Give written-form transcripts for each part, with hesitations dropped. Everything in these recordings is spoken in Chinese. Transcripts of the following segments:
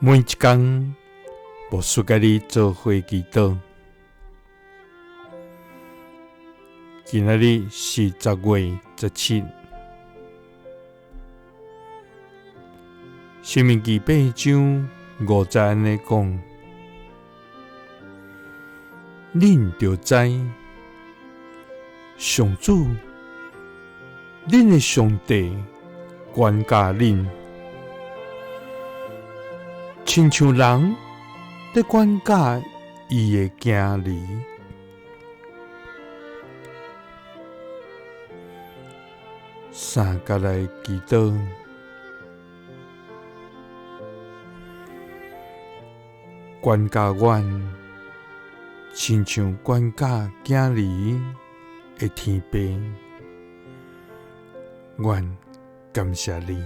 每一天，无输甲你做伙祈祷。今仔日是10月17，申命记8章50安尼讲：恁着知，上主，恁的上帝管教恁，亲像人在管教伊的囝儿。三甲来祈祷，管教阮，亲像管教囝儿的天父。阮感谢你，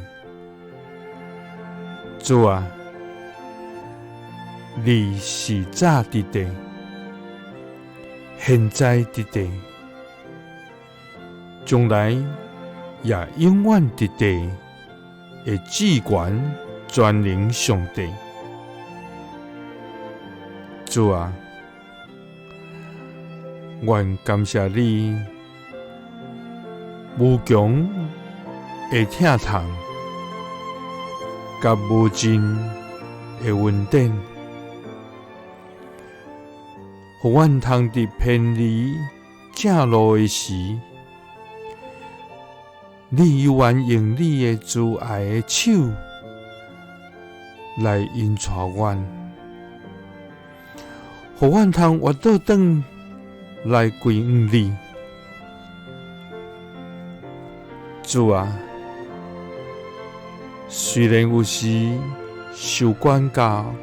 主啊！你是早伫地，现在伫地，将来也永远伫地的至权全能上帝。主啊，愿感谢你，无强的疼痛，甲无尽的恩典。互阮通伫偏离正路的时，你犹原用你的慈爱的手来引带阮，互阮通活倒转来归向你。主啊，虽然有时受管教，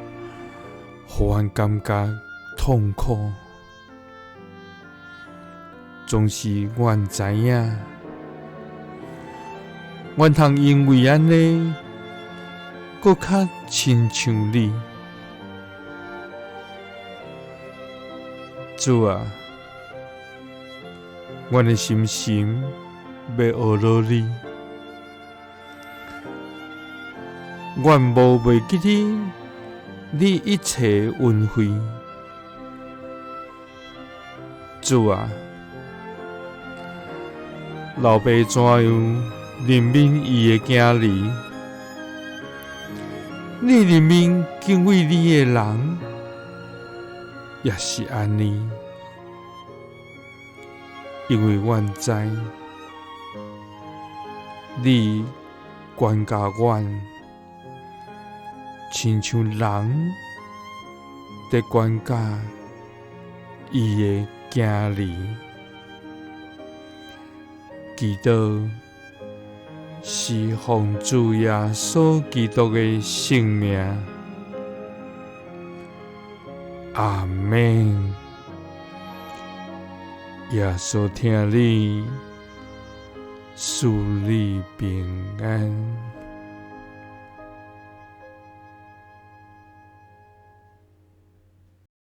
互阮感觉痛苦，总是阮知影，阮通因为安尼，搁较亲像你。主啊，阮的心要学落你，阮无袂记你一切恩惠。主啊，老爸怎样怜悯伊的囝儿？你怜悯敬畏你的人，也是安尼。因为阮知，你管教阮，亲像人在管教伊的囝儿。祈祷是奉主耶稣基督的圣名，阿们。耶稣听你，赐你平安。